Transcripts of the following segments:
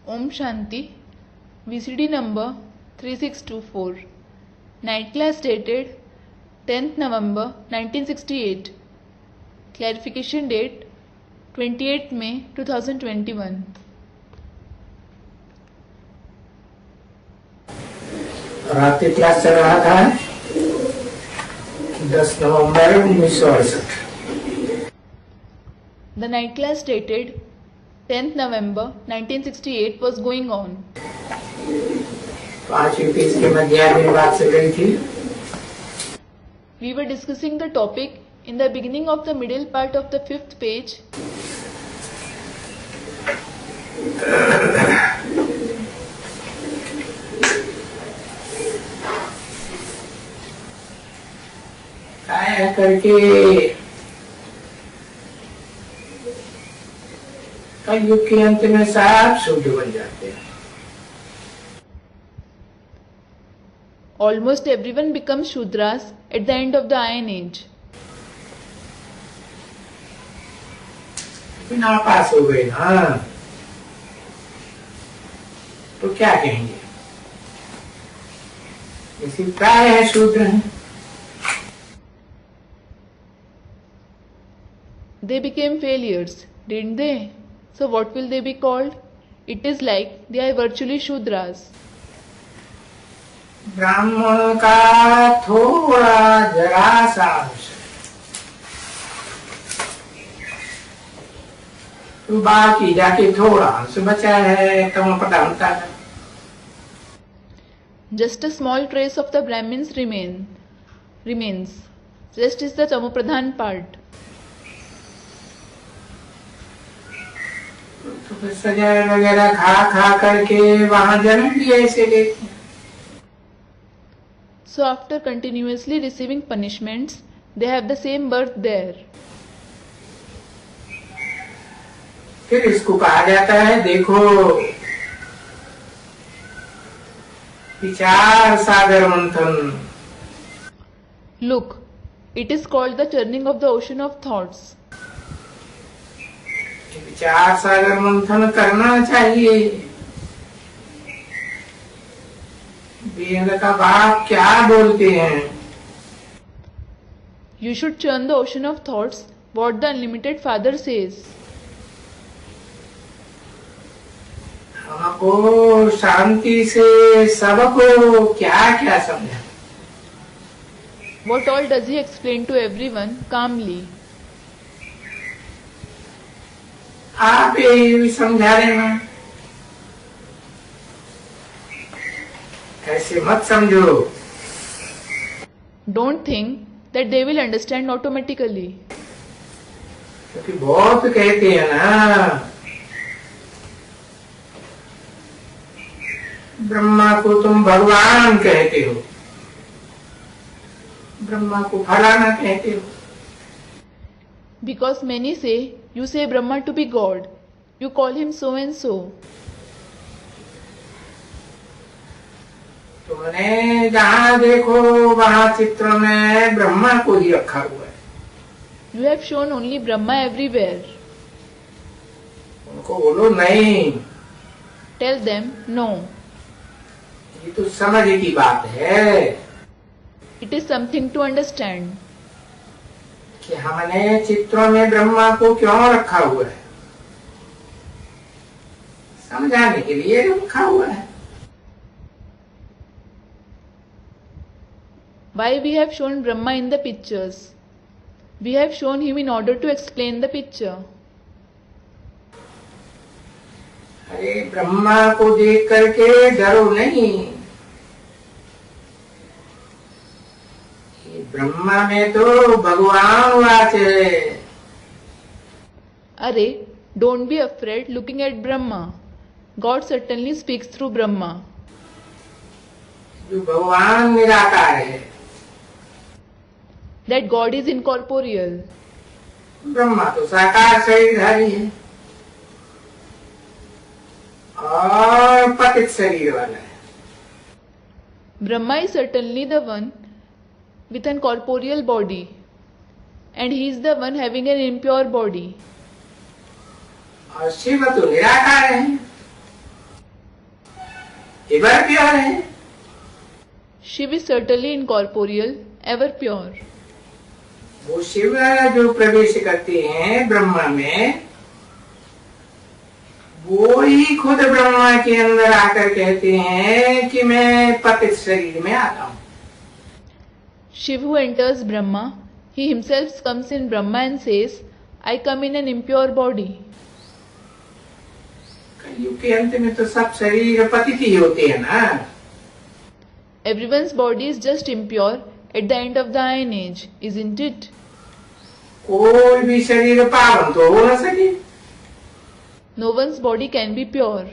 Om Shanti, VCD number 3624. Night class dated 10th November 1968. Clarification date 28 May 2021. रात्रि class चल रहा था 10 नवंबर 1968। The night class dated 10th November 1968 was going on. 5वीं page के मध्याह्न में बात चल रही थी। We were discussing the topic in the beginning of the middle part of the 5th page. आया करके युग के अंत में सब शुद्ध बन जाते हैं। Almost everyone becomes Shudras at the end of the Iron Age. बिना पास हो गए ना तो क्या कहेंगे? इसी प्राय है शूद्र है। They became failures, didn't they? So what will they be called? It is like they are virtually Shudras. ब्राह्मण का थोड़ा जरा सा अंश तो बाकी जाके थोड़ा अंश बचा है तम प्रधानता का। Just a small trace of the Brahmins remains. Rest is the Tamopradhan part. तो फिर सजा वगैरह खा करके वहां जन्म भी ऐसे लेते हैं। So after continuously receiving punishments, they have the same birth there. फिर इसको कहा जाता है देखो विचार सागर मंथन। Look, it is called the churning of the ocean of thoughts. विचार सागर मंथन करना चाहिए। वेद का बाप क्या बोलते हैं? You should churn the ocean of thoughts, what the Unlimited Father says. हमको शांति से सबको क्या क्या समझा? What all does he explain to everyone calmly? आप ये भी समझा देना। ऐसे मत समझो। Don't think that they will understand automatically. क्योंकि बहुत कहते हैं ना ब्रह्मा को तुम भगवान कहते हो, ब्रह्मा को फलाना कहते हो। Because many say, you say Brahma to be God, you call him so and so. तुमने जहाँ देखो वहाँ चित्र में ब्रह्मा को ही रखा हुआ है। You have shown only Brahma everywhere. उनको बोलो नहीं, Tell them, no. ये तो समझ की बात है It is something to understand. कि हमने चित्रों में ब्रह्मा को क्यों रखा हुआ है? समझाने के लिए रखा हुआ है। Why we have shown Brahma in the pictures? We have shown him in order to explain the picture. अरे ब्रह्मा को देख करके डरो नहीं। ब्रह्मा में तो भगवान वाचे। Arey, don't be afraid looking at Brahma. God certainly speaks through Brahma. जो भगवान निराकार है, That God is incorporeal. Brahma तो साकार शरीरधारी है और पतित शरीर वाला है। Brahma is certainly the one with an corporeal body, and he is the one having an impure body. और शिव तो निराकार है। एवर प्योर है। Shiv is certainly incorporeal, ever pure. वो शिव जो प्रवेश करते हैं ब्रह्मा में, वो ही खुद ब्रह्मा के अंदर आकर कहते हैं कि मैं पतित शरीर में आता हूं। Shiv who enters Brahma, he himself comes in Brahma and says, I come in an impure body. कलयुग के अंत में तो सब शरीर पतित ही होते हैं ना। Everyone's body is just impure at the end of the Iron Age, isn't it? कोई भी शरीर पावन तो हो न सके। No one's body can be pure.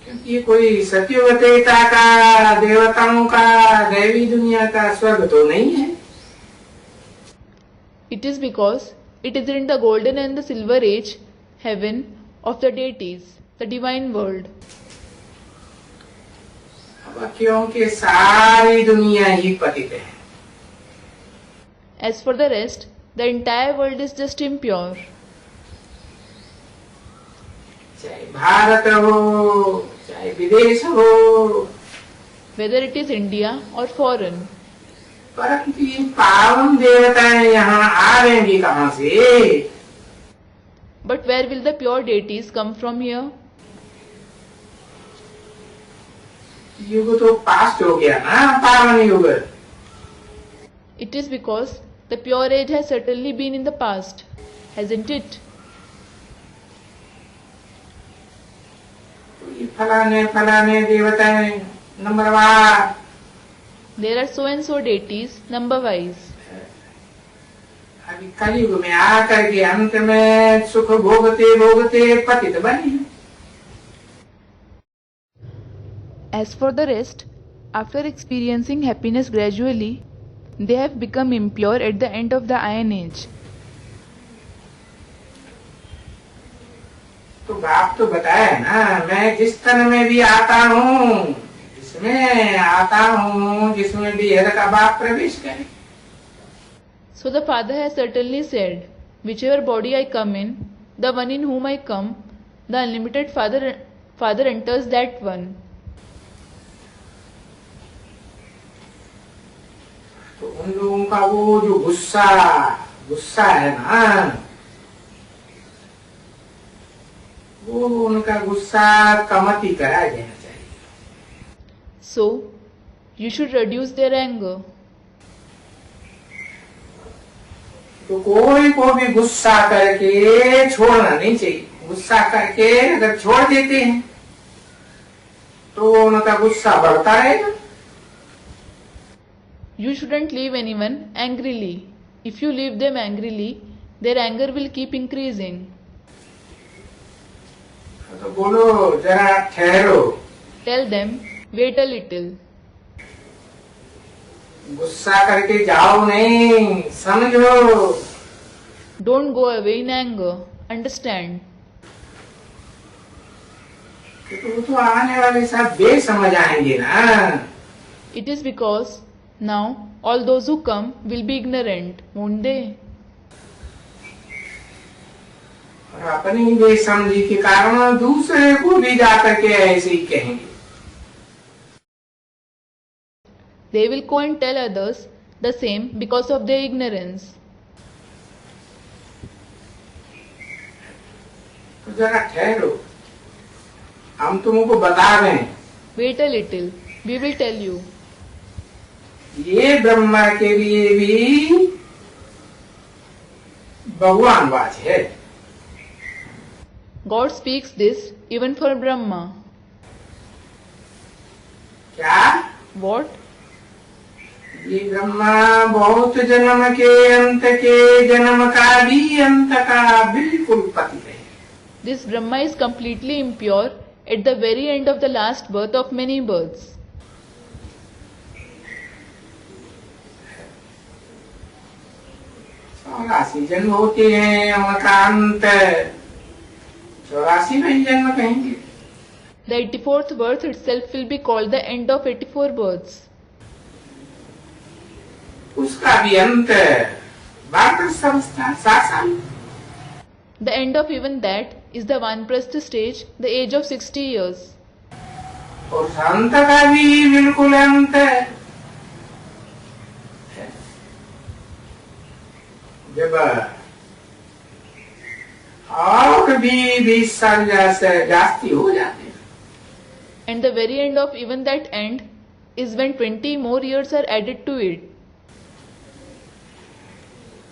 क्योंकि ये कोई सतयुग त्रेता का, देवताओं का, दैवी दुनिया का स्वर्ग तो नहीं है। It is because it is in the golden and the silver age, heaven of the deities, the divine world. अब क्योंकि सारी दुनिया ही पतित है। As for the rest, the entire world is just impure. चाहे भारत हो, चाहे विदेश हो, Whether it is India or foreign. परंतु ये पावन देवताएं यहाँ आएंगी कहाँ से? But where will the pure deities come from here? युग तो पास्ट हो गया ना, पावन युग। It is because the pure age has certainly been in the past, hasn't it? ये फलाने फलाने देवताएं नंबरवार। There are so and so deities, number wise. अभी कलयुग में आकर के अंत में सुख भोगते भोगते पतित बनी। As for the rest, after experiencing happiness gradually, they have become impure at the end of the Iron Age. तो बाप तो बताया ना, मैं जिस तन में भी आता हूँ, जिसमें आता हूँ, जिसमें भी हर का बाप प्रवेश करे। So the Father has certainly said, whichever body I come in, the one in whom I come, the unlimited Father enters that one. तो उन लोगों का वो जो गुस्सा है ना, वो उनका गुस्सा कमति करा देना चाहिए। So, you should reduce their anger. तो कोई को भी गुस्सा करके छोड़ना नहीं चाहिए। गुस्सा करके अगर छोड़ देते हैं तो उनका गुस्सा बढ़ता रहेगा। You shouldn't leave anyone angrily. If you leave them angrily, their anger will keep increasing. तो बोलो जरा ठहरो। Tell them, wait a little. गुस्सा करके जाओ नहीं, समझो। Don't go away in anger. Understand. तो वो तो आने वाले सब बेसमझ आएंगे ना। It is because now all those who come will be ignorant, won't they? और अपनी बेसमझी के कारण दूसरे को भी जाकर के ऐसे ही कहेंगे। They will go and tell others the same because of their ignorance. तो जरा ठहरो, हम तुमको बता दें। Wait a little, we will tell you. ये ब्रह्मा के लिए भी भगवान बात है। God speaks this even for Brahma. क्या? What? ये ब्रह्मा बहुत जन्म के अंत के जन्म का भी अंत का बिल्कुल पति है। This Brahma is completely impure at the very end of the last birth of many births. चौरासी जन्म होते हैं, उनका अंत 84 में ही जन्म कहेंगे। The 84th birth itself will be called the end of 84 births. उसका भी अंत 62 अवस्था 60 साल। The end of even that is the Vanprastha stage, the age of 60 years. और उस अंत का भी बिल्कुल अंत है। जब और भी 20 साल जास्ती हो जाते हैं, And the very end of even that end is when 20 more years are added to it.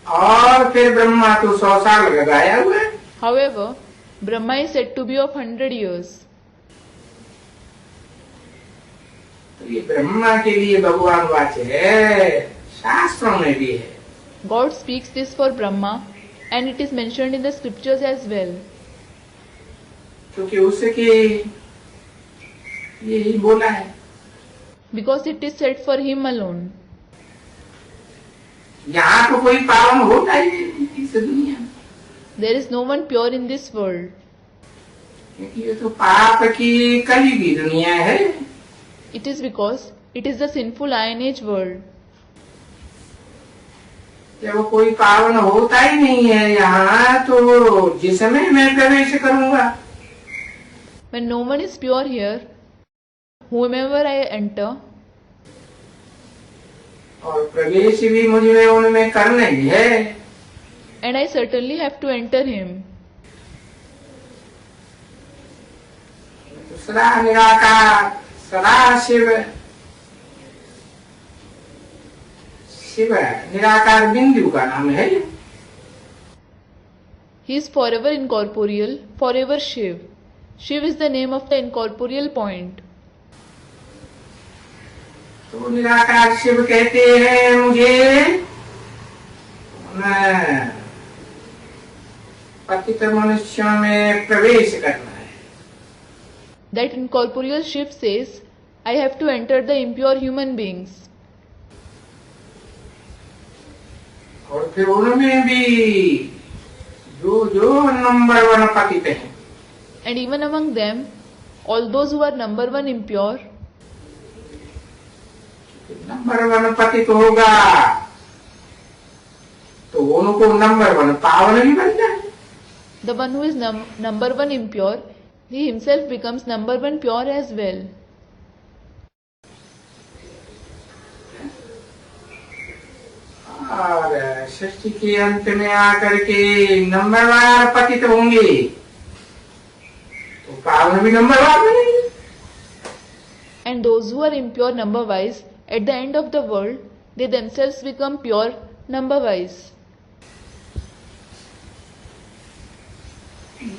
और फिर ब्रह्मा तो 100 साल लगाया हुआ है। However, Brahma is said to be of 100 years. तो ये ब्रह्मा के लिए भगवान वाच्य है, शास्त्रों में भी है। God speaks this for Brahma and it is mentioned in the scriptures as well. क्योंकि उसके यही बोला है। Because it is said for him alone. यहाँ तो कोई पावन होता ही नहीं इस दुनिया में, There is no one pure in this world. क्योंकि ये तो पाप की कली की दुनिया है। It is because it is the sinful Iron Age world. जब कोई पावन होता ही नहीं है यहाँ, तो जिसमें मैं प्रवेश करूंगा। When no one is pure here, whomever I enter, और प्रवेश भी मुझे उनमें करना ही है। and I certainly have to enter him. सदा निराकार, सदा शिव, शिव निराकार बिंदु का नाम है। He is forever incorporeal, forever Shiv. Shiv is the name of the incorporeal point. तो निराकार शिव कहते हैं मुझे पतित मनुष्यों में प्रवेश करना है। That incorporeal Shiv says, I have to enter the impure human beings. और फिर उनमें भी जो जो नंबर 1 पतित हैं, And even among them, all those who are number 1 impure, number 1 पतित होगा तो उनको नंबर 1 पावन भी बन जाए। the one who is number 1 impure, he himself becomes number 1 pure as well. और सृष्टि के अंत में आकर के नंबर 1 पतित होंगे तो पावन भी नंबर 1 बनेंगे। And those who are impure number wise, at the end of the world, they themselves become pure number wise.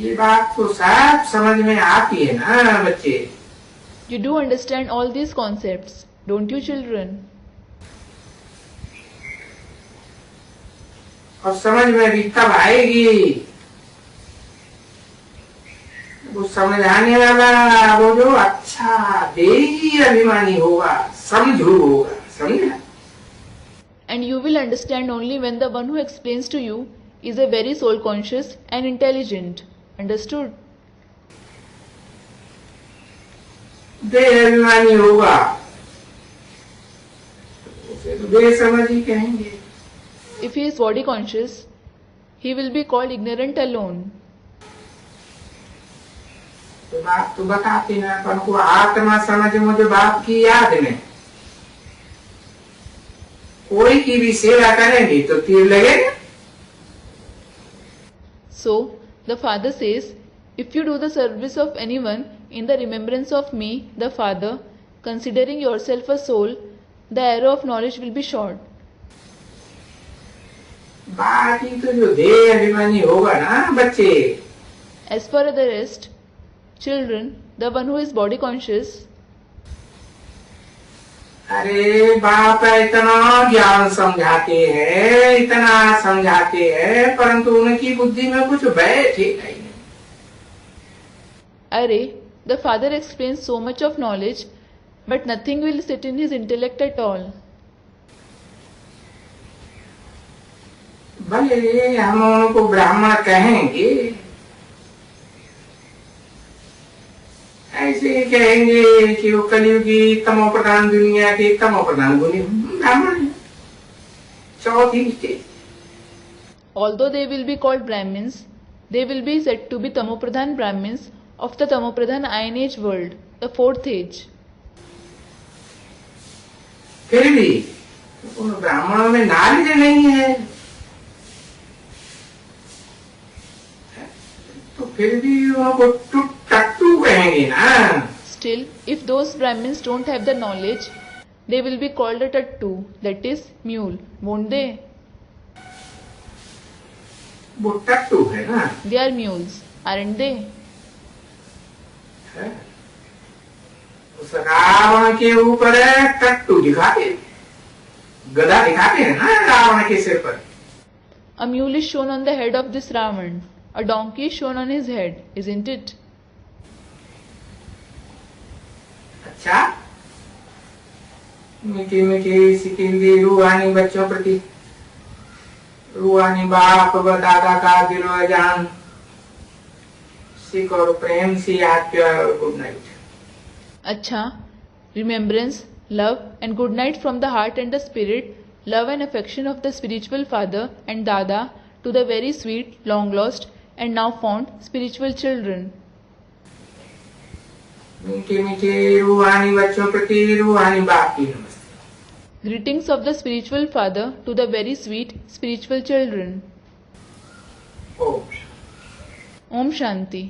ये बात तो सब समझ में आती है ना बच्चे? You do understand all these concepts, don't you, children? और समझ में भी तब आएगी वो समझाने वाला, वो जो अच्छा देही अभिमानी होगा, समझू होगा, समझा? And you will understand only when the one who explains to you is a very soul conscious and intelligent. Understood? देह अभिमानी होगा उसे तो बेसमझ ही कहेंगे। If he is body conscious, he will be called ignorant alone. तो बात तो बताते हैं अपन को, आत्मा समझ मुझे बाप की याद में। कोई की भी सेवा करेंगे तो तीर लगेगा। So, the Father says, if you do the service of anyone in the remembrance of me, the Father, considering yourself a soul, the arrow of knowledge will be shot. बाकी तो जो देह अभिमानी होगा ना बच्चे, As for the rest, children, the one who is body conscious, अरे बाप इतना ज्ञान समझाते हैं, इतना समझाते हैं, परंतु उनकी बुद्धि में कुछ बैठेगा ही नहीं। Array, the Father explains so much of knowledge, but nothing will sit in his intellect at all. भले हम उनको ब्राह्मण कहेंगे, ऐसे ही कहेंगे कि वो कलियुगी तमो प्रधान दुनिया के तमो प्रधान गुणी ब्राह्मण है, चौथी stage. Although they will be called Brahmins, they will be said to be Tamopradhan Brahmins of the Tamopradhan Iron Age world, the fourth age. फिर भी उन ब्राह्मणों में नॉलेज नहीं है, तो फिर भी वो टट्टू कहेंगे ना। Still, if those Brahmins don't have the knowledge, they will be called a tattu, that is mule, won't they? वो टट्टू है ना। They are mules, aren't they? है? उस रावण के ऊपर टट्टू दिखाते, गदा दिखाते हैं ना रावण के सिर पर। A mule is shown on the head of this Ravan. A donkey is shown on his head, isn't it? अच्छा, मीठी मीठी सिकिंदी रूहानी बच्चों प्रति, रूहानी बाप व दादा का दिलो जान, सिख और प्रेम से याद किया और good night. Acha, remembrance, love and good night from the heart and the spirit, love and affection of the spiritual father and dada to the very sweet, long lost and now found spiritual children. मीठी मीठी रूहानी बच्चों प्रति रूहानी बाप की नमस्ते। Greetings of the spiritual father to the very sweet spiritual children. Om Om Shanti.